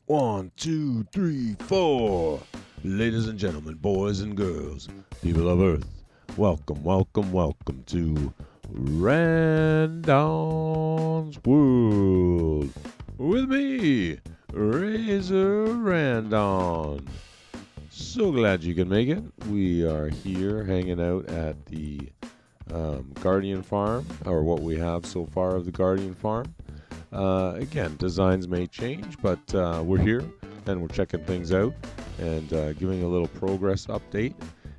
One, two, three, four. Ladies and gentlemen, boys and girls, people of Earth, welcome, welcome, welcome to Randon's World. With me, Rzr Randon. So glad you can make it. We are here hanging out at the Gaurdian farm, or what we have so far of the Gaurdian farm. Again, designs may change, but we're here and we're checking things out and giving a little progress update.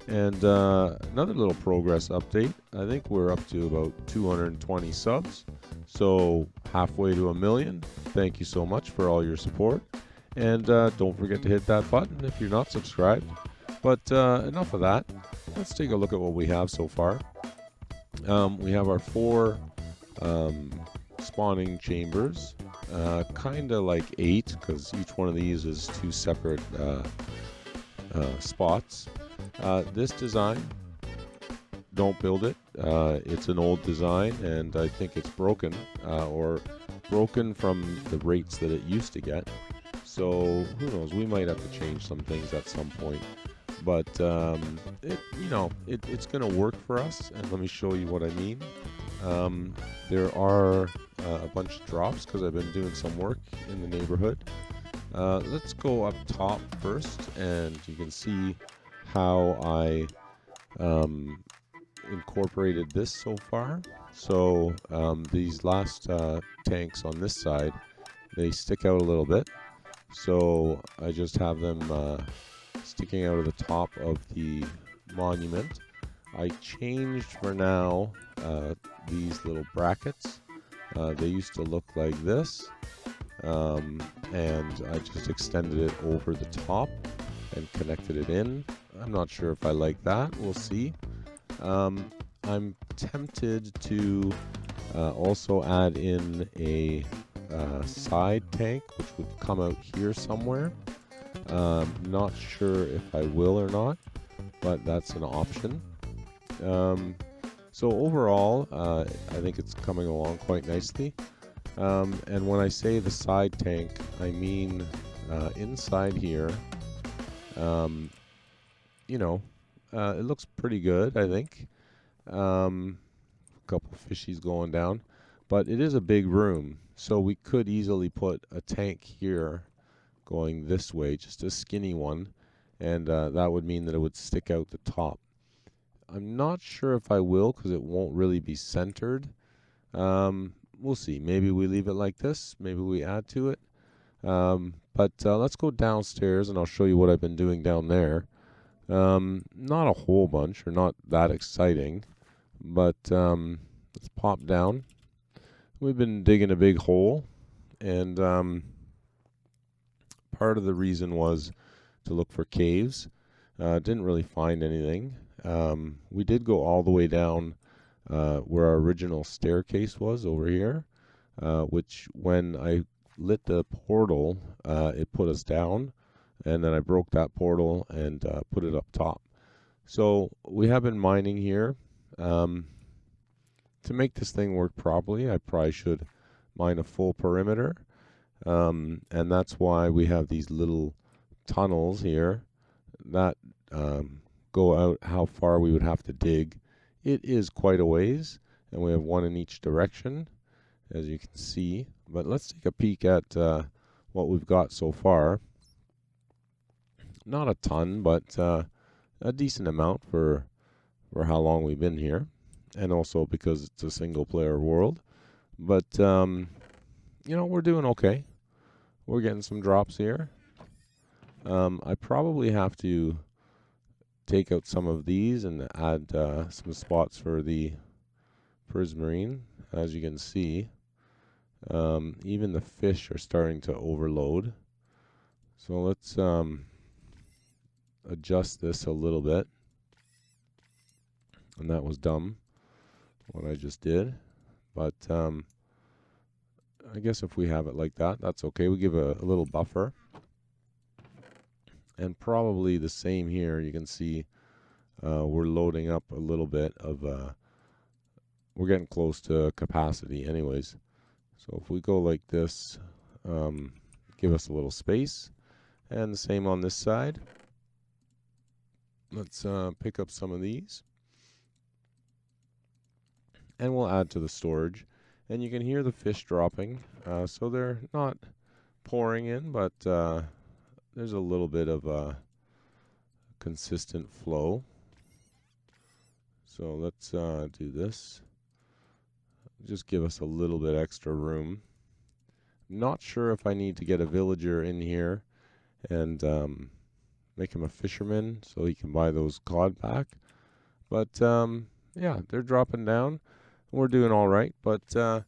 And another little progress update. I think we're up to about 220 subs, so halfway to 1,000,000. Thank you so much for all your support. And don't forget to hit that button if you're not subscribed. But enough of that. Let's take a look at what we have so far. We have our 4 spawning chambers, kind of like 8, because each one of these is 2 separate spots. This design, don't build it. It's an old design, and I think it's broken, or broken from the rates that it used to get. So who knows? We might have to change some things at some point. But it's going to work for us, and let me show you what I mean. There are a bunch of drops because I've been doing some work in the neighborhood. Let's go up top first, and you can see how I incorporated this so far. So these last tanks on this side, they stick out a little bit. So I just have them sticking out of the top of the monument. I changed for now these little brackets. They used to look like this, and I just extended it over the top and connected it in. I'm not sure if I like that. We'll see. I'm tempted to also add in a side tank, which would come out here somewhere. Not sure if I will or not, but that's an option. So overall, I think it's coming along quite nicely. And when I say the side tank, I mean inside here. It looks pretty good, I think. A couple fishies going down, but it is a big room, so we could easily put a tank here going this way, just a skinny one, and that would mean that it would stick out the top. I'm not sure if I will, because it won't really be centered. We'll see. Maybe we leave it like this. Maybe we add to it. But let's go downstairs, and I'll show you what I've been doing down there. Not a whole bunch, or not that exciting, but let's pop down. We've been digging a big hole, and part of the reason was to look for caves. Didn't really find anything. We did go all the way down where our original staircase was over here, which when I lit the portal, it put us down, and then I broke that portal and put it up top. So we have been mining here. To make this thing work properly, I probably should mine a full perimeter. And that's why we have these little tunnels here that go out how far we would have to dig. It is quite a ways, and we have one in each direction, as you can see. But let's take a peek at what we've got so far. Not a ton, but a decent amount for how long we've been here, and also because it's a single-player world. But we're doing okay. We're getting some drops here. I probably have to take out some of these and add some spots for the prismarine. As you can see, even the fish are starting to overload. So let's adjust this a little bit. And that was dumb, what I just did. But I guess if we have it like that, that's okay. We give a little buffer. And probably the same here. You can see we're loading up a little bit of, we're getting close to capacity anyways. So if we go like this, give us a little space. And the same on this side. Let's pick up some of these. And we'll add to the storage. And you can hear the fish dropping. So they're not pouring in, but there's a little bit of a consistent flow. So let's do this. Just give us a little bit extra room. Not sure if I need to get a villager in here and make him a fisherman so he can buy those cod back. But yeah, they're dropping down. We're doing all right, but I'm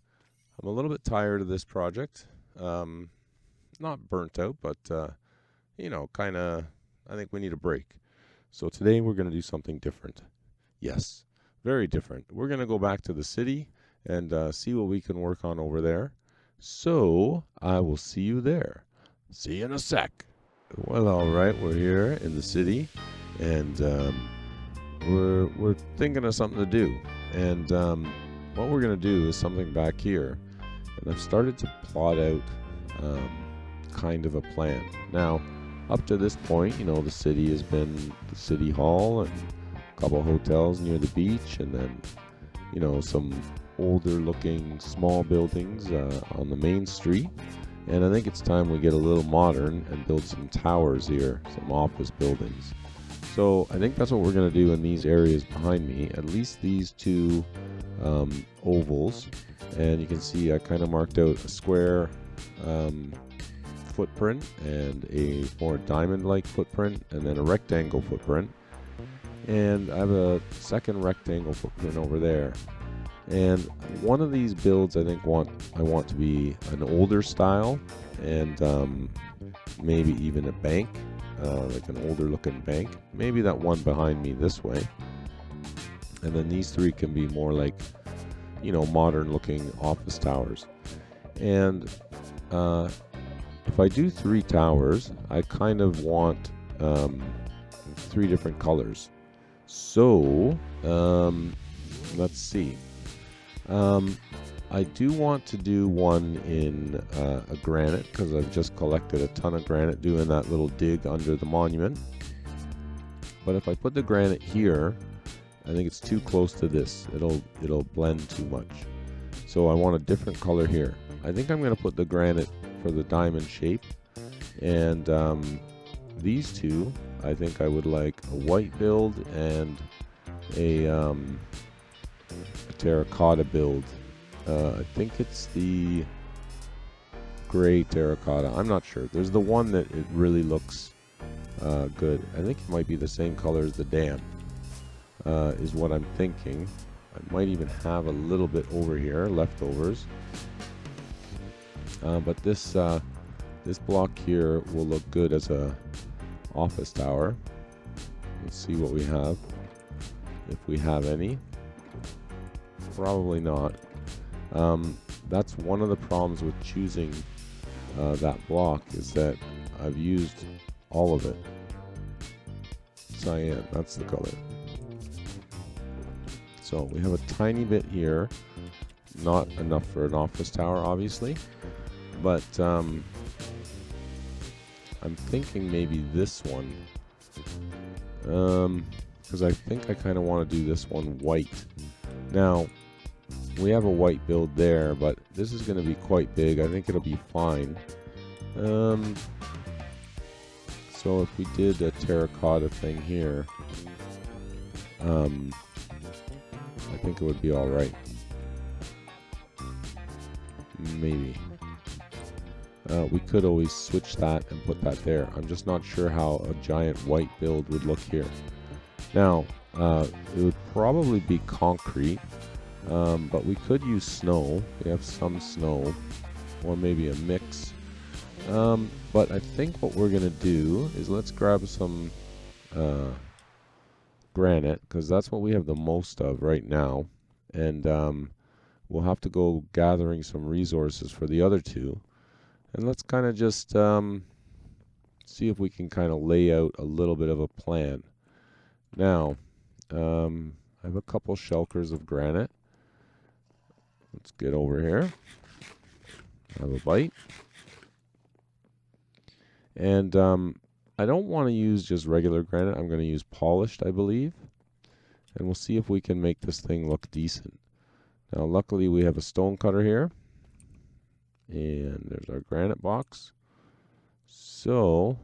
a little bit tired of this project. Not burnt out, but you know, kind of, I think we need a break. So today we're going to do something different. Yes, very different. We're going to go back to the city and see what we can work on over there. So I will see you there. See you in a sec. Well, all right, we're here in the city, and we're thinking of something to do. And what we're going to do is something back here. And I've started to plot out kind of a plan. Now, up to this point, you know, the city has been the city hall and a couple hotels near the beach, and then, you know, some older looking small buildings on the main street. And I think it's time we get a little modern and build some towers here, some office buildings. So I think that's what we're going to do in these areas behind me, at least these two ovals. And you can see I kind of marked out a square footprint and a more diamond-like footprint, and then a rectangle footprint. And I have a second rectangle footprint over there. And one of these builds I think I want to be an older style, and maybe even a bank, like an older looking bank. Maybe that one behind me this way. And then these three can be more like, you know, modern looking office towers. And if I do 3 towers, I kind of want 3 different colors. So let's see. I do want to do one in a granite, because I've just collected a ton of granite doing that little dig under the monument. But if I put the granite here, I think it's too close to this. It'll blend too much. So I want a different color here. I think I'm going to put the granite for the diamond shape. And these two, I think I would like a white build and a terracotta build. I think it's the gray terracotta. I'm not sure. There's the one that it really looks good. I think it might be the same color as the dam, is what I'm thinking. I might even have a little bit over here, leftovers. But this block here will look good as a office tower. Let's see what we have, if we have any. Probably not. That's one of the problems with choosing that block, is that I've used all of it. Cyan, that's the color. So we have a tiny bit here, not enough for an office tower obviously, but I'm thinking maybe this one, because I think I kind of want to do this one white. Now, we have a white build there, but this is going to be quite big. I think it'll be fine. So if we did a terracotta thing here, I think it would be alright. Maybe. We could always switch that and put that there. I'm just not sure how a giant white build would look here. Now, it would probably be concrete, but we could use snow. We have some snow, or maybe a mix. But I think what we're going to do is let's grab some granite, because that's what we have the most of right now. And we'll have to go gathering some resources for the other two. And let's kind of just see if we can kind of lay out a little bit of a plan. Now, I have a couple shulkers of granite. Let's get over here. Have a bite. And I don't want to use just regular granite. I'm going to use polished, I believe. And we'll see if we can make this thing look decent. Now, luckily, we have a stone cutter here. And there's our granite box. So,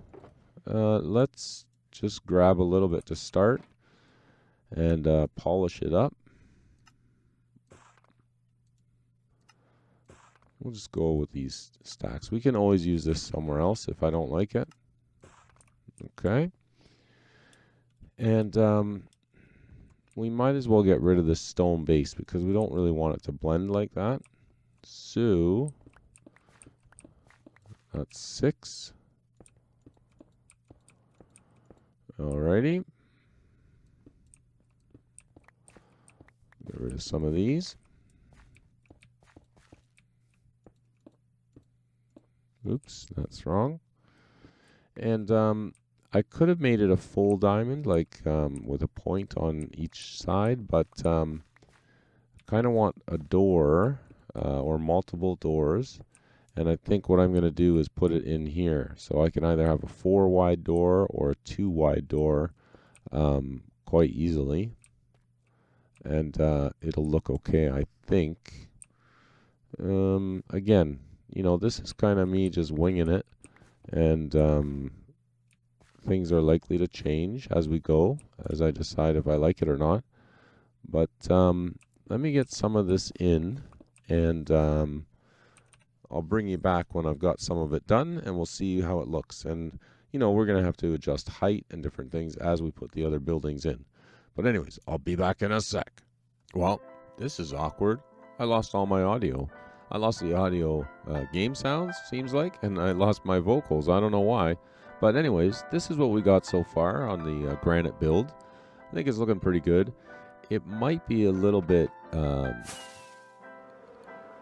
let's just grab a little bit to start and polish it up. We'll just go with these stacks. We can always use this somewhere else if I don't like it. Okay. And we might as well get rid of this stone base because we don't really want it to blend like that. So that's 6. Alrighty. Get rid of some of these. Oops, that's wrong. And I could have made it a full diamond, like with a point on each side, but kind of want a door or multiple doors. And I think what I'm going to do is put it in here. So I can either have a 4 wide door or a 2 wide door quite easily. And it'll look okay, I think. Again, you know, this is kind of me just winging it. And things are likely to change as we go, as I decide if I like it or not. But let me get some of this in, and I'll bring you back when I've got some of it done, and we'll see how it looks. And, you know, we're going to have to adjust height and different things as we put the other buildings in. But anyways, I'll be back in a sec. Well, this is awkward. I lost all my audio. I lost the audio game sounds, seems like, and I lost my vocals. I don't know why. But anyways, this is what we got so far on the granite build. I think it's looking pretty good. It might be a little bit... oh,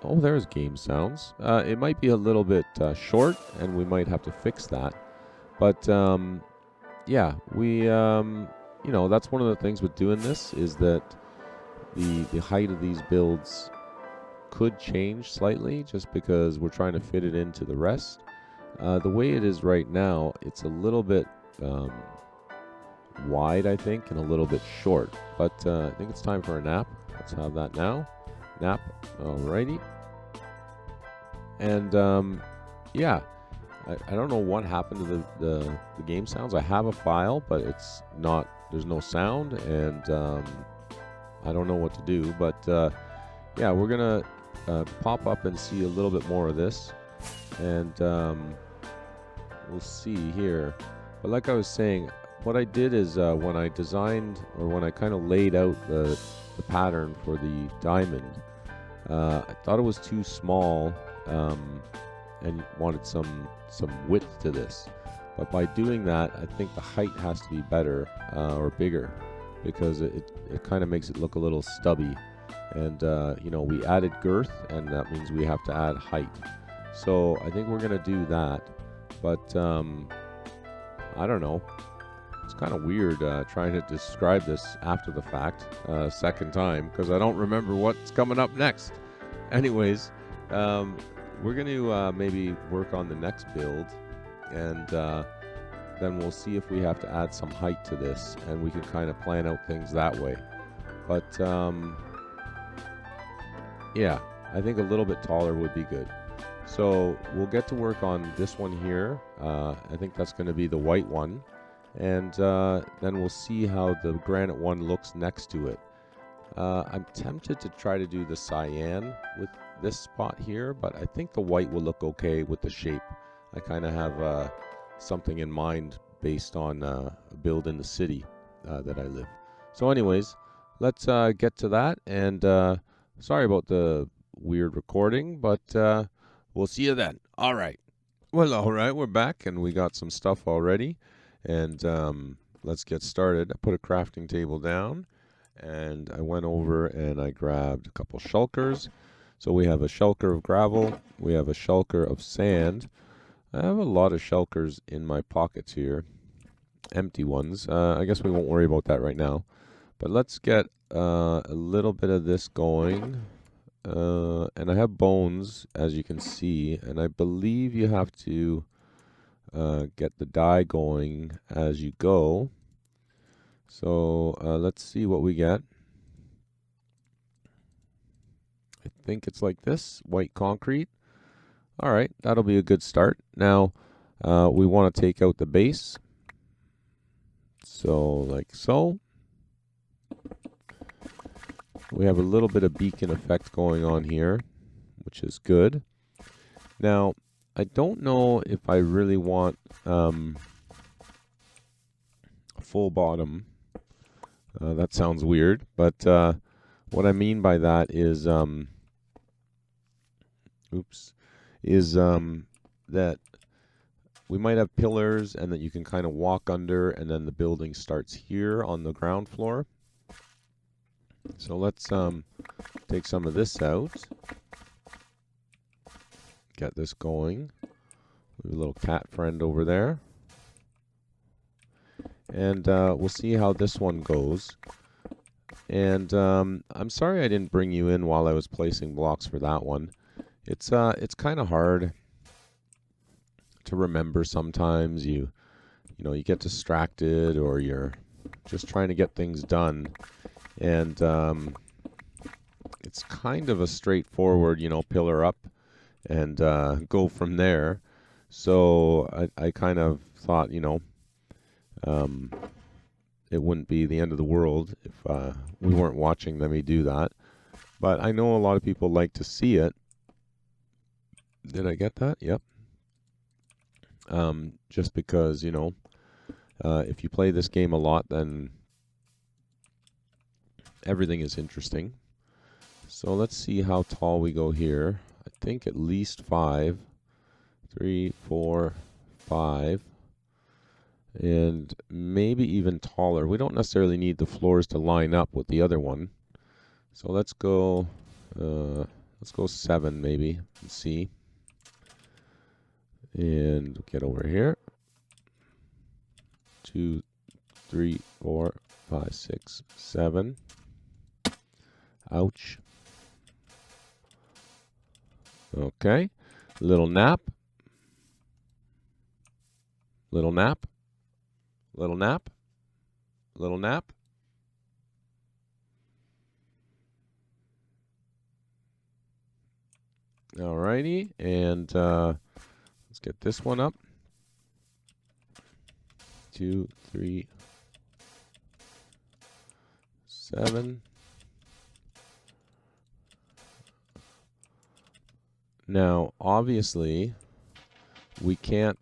there's game sounds. It might be a little bit short, and we might have to fix that. But, yeah, we... you know, that's one of the things with doing this, is that the height of these builds could change slightly, just because we're trying to fit it into the rest. The way it is right now, it's a little bit wide, I think, and a little bit short. But I think it's time for a nap. Let's have that now. Nap. Alrighty. And yeah, I don't know what happened to the game sounds. I have a file, but it's not. There's no sound, and I don't know what to do. But yeah, we're gonna pop up and see a little bit more of this, and we'll see here. But like I was saying, what I did is when I designed, or when I kind of laid out the pattern for the diamond, I thought it was too small and wanted some width to this. But by doing that, I think the height has to be better or bigger, because it kind of makes it look a little stubby. And you know, we added girth, and that means we have to add height. So I think we're gonna do that. But I don't know. It's kind of weird trying to describe this after the fact, second time, because I don't remember what's coming up next. Anyways, we're going to maybe work on the next build, and then we'll see if we have to add some height to this, and we can kind of plan out things that way. But yeah, I think a little bit taller would be good. So we'll get to work on this one here. I think that's going to be the white one. And then we'll see how the granite one looks next to it. I'm tempted to try to do the cyan with this spot here, but I think the white will look okay with the shape. I kind of have something in mind based on a build in the city that I live. So anyways, let's get to that. And sorry about the weird recording, but we'll see you then. All right. Well, all right, we're back, and we got some stuff already. And let's get started. I put a crafting table down, and I went over and I grabbed a couple shulkers. So we have a shulker of gravel. We have a shulker of sand. I have a lot of shulkers in my pockets here, empty ones. I guess we won't worry about that right now. But let's get a little bit of this going. And I have bones, as you can see, and I believe you have to get the die going as you go. So let's see what we get. I think it's like this, white concrete. All right, that'll be a good start. Now we want to take out the base. So like so. We have a little bit of beacon effect going on here, which is good. Now, I don't know if I really want a full bottom. That sounds weird, but what I mean by that is, that we might have pillars and that you can kind of walk under, and then the building starts here on the ground floor. So let's take some of this out. Get this going. A little cat friend over there. And we'll see how this one goes. And I'm sorry I didn't bring you in while I was placing blocks for that one. It's kind of hard to remember sometimes. You get distracted, or you're just trying to get things done. And it's kind of a straightforward, pillar up and go from there. So I kind of thought, it wouldn't be the end of the world if we weren't watching me do that. But I know a lot of people like to see it. Did I get that? Yep. Just because, if you play this game a lot, then everything is interesting. So let's see how tall we go here. I think at least 5. 3, 4, 5. And maybe even taller. We don't necessarily need the floors to line up with the other one. So let's go 7 maybe and see. And get over here. 2, 3, 4, 5, 6, 7. Ouch. Okay. Little nap. Little nap. Little nap. Little nap. Alrighty. And let's get this one up. 2, 3, 7. Now, obviously, we can't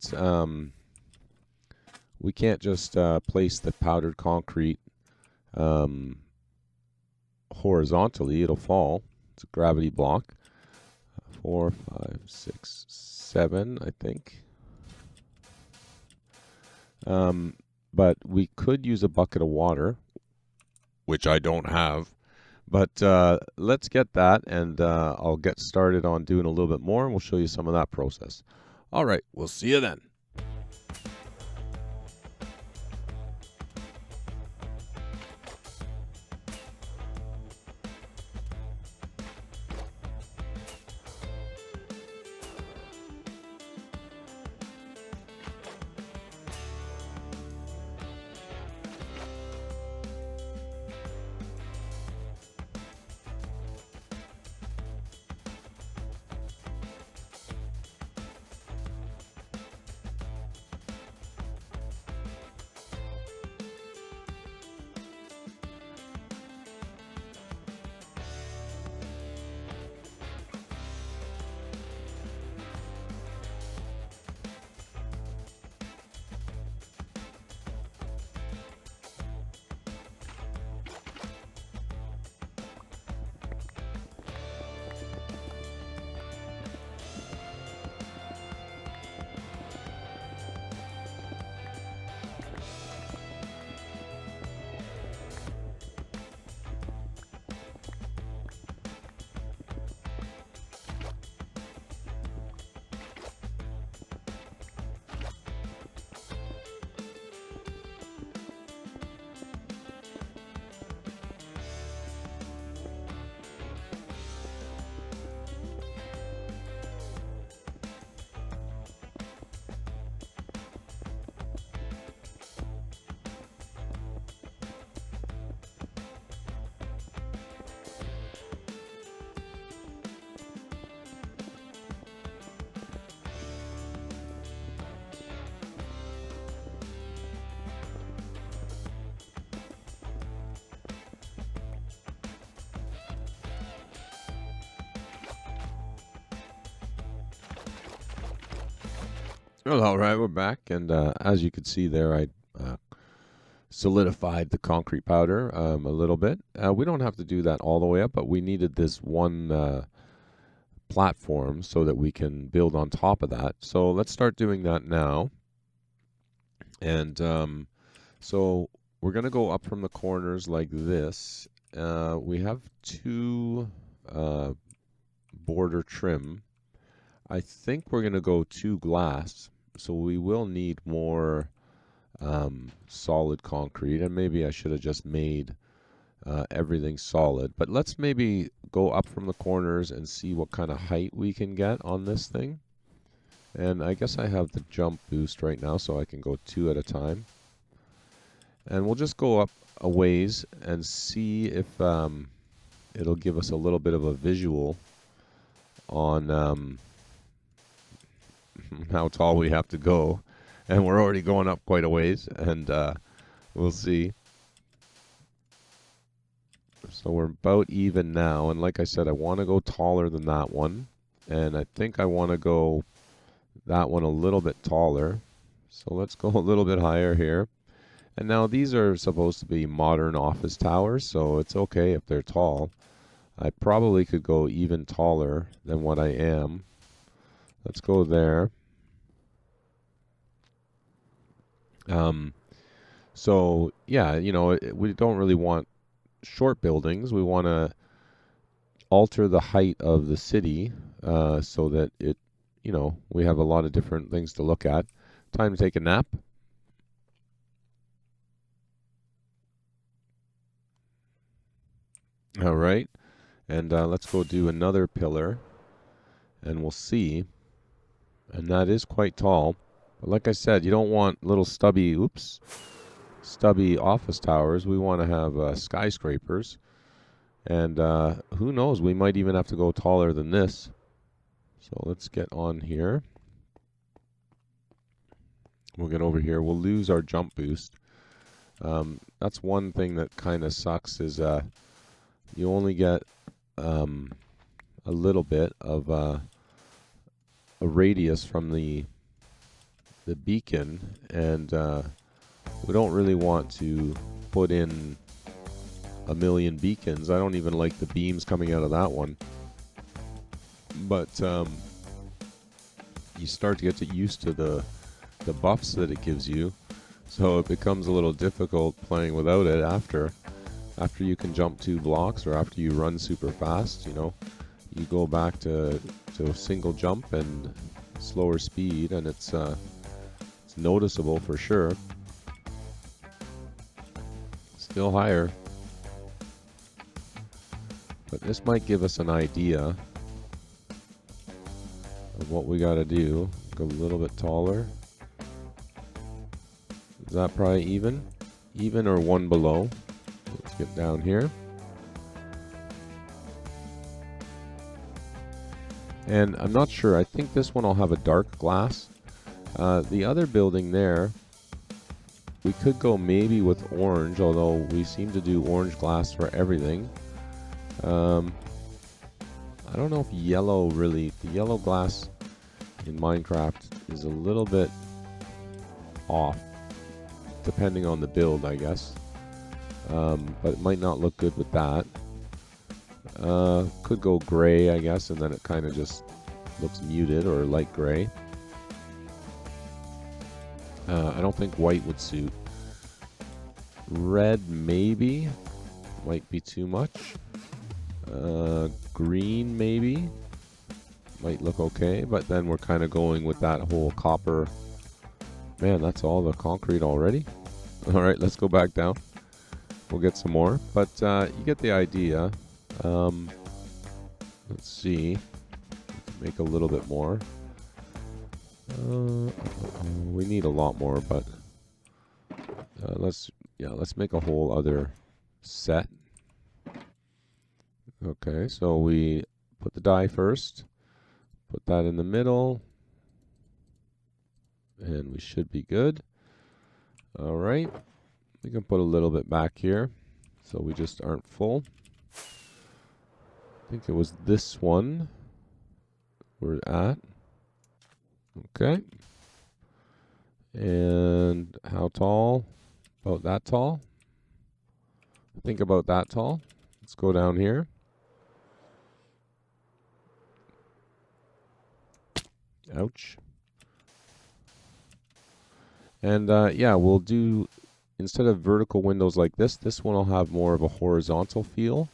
just place the powdered concrete horizontally. It'll fall. It's a gravity block. 4, 5, 6, 7, I think. But we could use a bucket of water, which I don't have. But let's get that, and I'll get started on doing a little bit more, and we'll show you some of that process. All right, we'll see you then. Well, all right, we're back, and as you can see there, I solidified the concrete powder a little bit. We don't have to do that all the way up, but we needed this one platform so that we can build on top of that. So let's start doing that now. And so we're going to go up from the corners like this. We have two border trim. I think we're going to go 2 glass, so we will need more solid concrete, and maybe I should have just made everything solid. But let's maybe go up from the corners and see what kind of height we can get on this thing. And I guess I have the jump boost right now, so I can go 2 at a time. And we'll just go up a ways and see if it'll give us a little bit of a visual on how tall we have to go. And we're already going up quite a ways, and we'll see. So we're about even now, and like I said, I want to go taller than that one, and I think I want to go that one a little bit taller. So let's go a little bit higher here. And now these are supposed to be modern office towers, so it's okay if they're tall. I probably could go even taller than what I am. Let's go there. So yeah, you know, we don't really want short buildings. We want to alter the height of the city so that it, you know, we have a lot of different things to look at. Time to take a nap. All right, and let's go do another pillar, and we'll see. And that is quite tall. But like I said, you don't want little stubby office towers. We want to have skyscrapers. And who knows, we might even have to go taller than this. So let's get on here. We'll get over here. We'll lose our jump boost. That's one thing that kind of sucks is you only get a little bit of a radius from the beacon, and we don't really want to put in a million beacons. I don't even like the beams coming out of that one. But you start to get used to the buffs that it gives you, so it becomes a little difficult playing without it after you can jump 2 blocks, or after you run super fast. You know, you go back to a single jump and slower speed, and it's noticeable for sure. Still higher, but this might give us an idea of what we got to do. Go a little bit taller. Is that probably even or one below? Let's get down here. And I'm not sure. I think this one will have a dark glass. The other building there, we could go maybe with orange, although we seem to do orange glass for everything. I don't know if the yellow glass in Minecraft is a little bit off, depending on the build, I guess. But it might not look good with that. Could go gray, I guess, and then it kind of just looks muted, or light gray. I don't think white would suit. Red, maybe. Might be too much. Green, maybe. Might look okay, but then we're kind of going with that whole copper. Man, that's all the concrete already. All right, let's go back down. We'll get some more, but you get the idea. Let's see. Make a little bit more. We need a lot more, but let's make a whole other set. Okay, so we put the die first, put that in the middle, and we should be good. All right, we can put a little bit back here, so we just aren't full. I think it was this one we're at. Okay. And how tall? About that tall. Think about that tall. Let's go down here. Ouch. And yeah, we'll do, instead of vertical windows like this one will have more of a horizontal feel,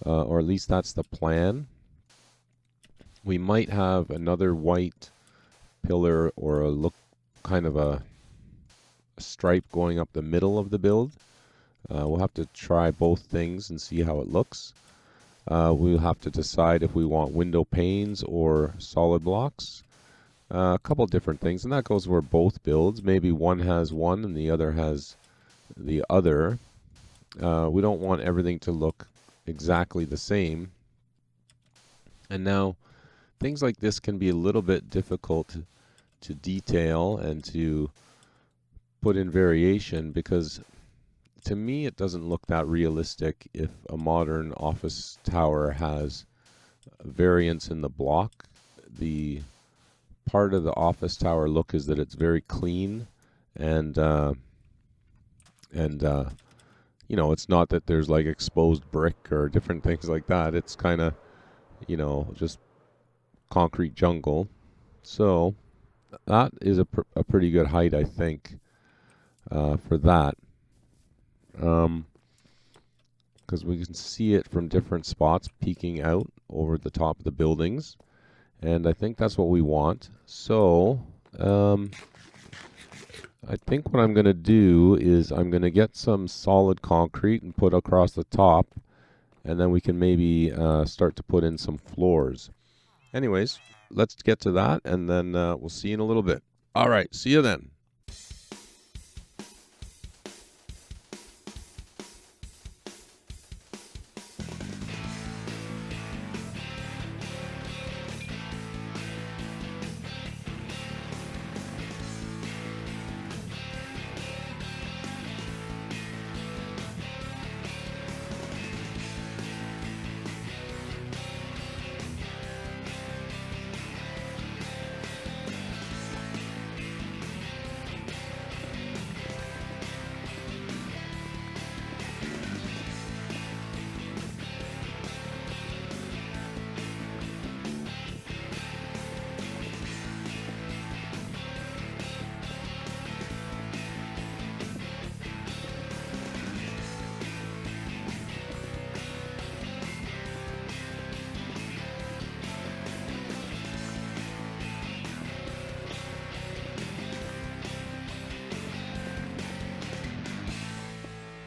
or at least that's the plan. We might have another white pillar or a look kind of a stripe going up the middle of the build. We'll have to try both things and see how it looks. We'll have to decide if we want window panes or solid blocks. A couple different things, and that goes for both builds. Maybe one has one and the other has the other. We don't want everything to look exactly the same. And now, things like this can be a little bit difficult to detail and to put in variation, because to me it doesn't look that realistic if a modern office tower has variance in the block. The part of the office tower look is that it's very clean, and you know, it's not that there's like exposed brick or different things like that. It's kind of, you know, just concrete jungle. So that is a pretty good height, I think, for that, because we can see it from different spots peeking out over the top of the buildings. And I think that's what we want. So, I think what I'm going to do is I'm going to get some solid concrete and put across the top, and then we can maybe start to put in some floors. Anyways, let's get to that, and then we'll see you in a little bit. All right, see you then.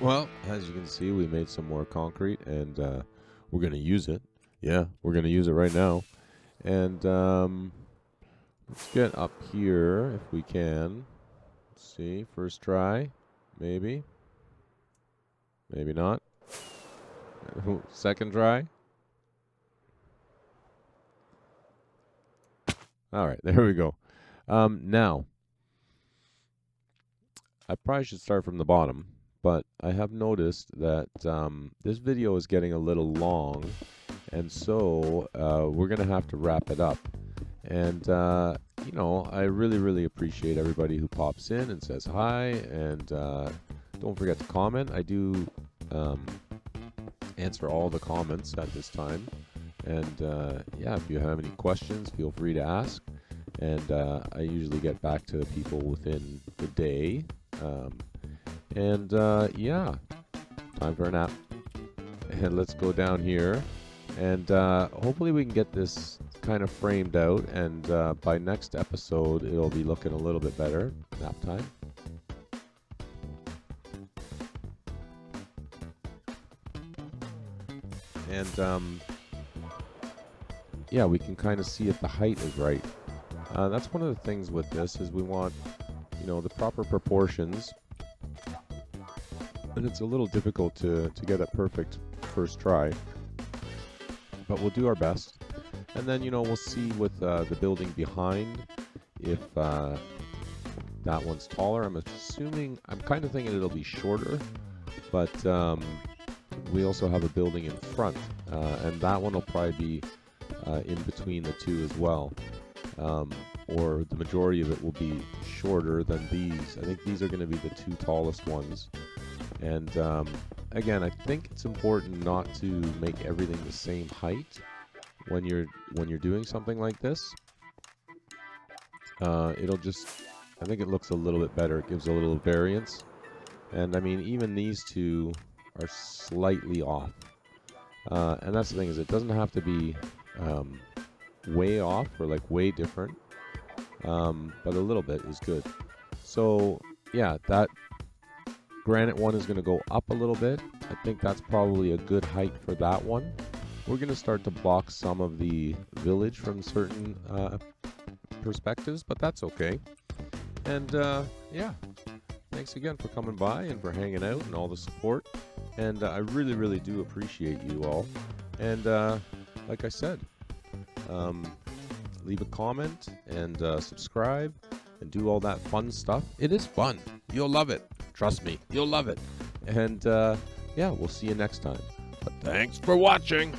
Well, as you can see, we made some more concrete, and we're going to use it. Yeah, we're going to use it right now. And let's get up here if we can. Let's see, first try, maybe. Maybe not. Second try. All right, there we go. Now, I probably should start from the bottom, but I have noticed that this video is getting a little long, and so we're going to have to wrap it up. And, you know, I really appreciate everybody who pops in and says hi, and don't forget to comment. I do answer all the comments at this time. And, yeah, if you have any questions, feel free to ask. And I usually get back to people within the day. Yeah, time for a nap. And let's go down here. And hopefully we can get this kind of framed out. And by next episode, it'll be looking a little bit better. Nap time. And yeah, we can kind of see if the height is right. That's one of the things with this, is we want, you know, the proper proportions. And it's a little difficult to get it perfect first try. But we'll do our best. And then, you know, we'll see with the building behind if that one's taller. I'm kind of thinking it'll be shorter. But we also have a building in front. And that one will probably be in between the two as well. or the majority of it will be shorter than these. I think these are going to be the two tallest ones. And again, I think it's important not to make everything the same height when you're doing something like this. It'll just, I think it looks a little bit better. It gives a little variance. And I mean, even these two are slightly off. And that's the thing, is it doesn't have to be way off or like way different, but a little bit is good. So yeah, that granite one is going to go up a little bit. I think that's probably a good height for that one. We're going to start to block some of the village from certain perspectives, but that's okay. And yeah, thanks again for coming by and for hanging out and all the support. And I really, really do appreciate you all. And like I said, leave a comment and subscribe and do all that fun stuff. It is fun. You'll love it. Trust me, you'll love it. And yeah, we'll see you next time. But thanks for watching.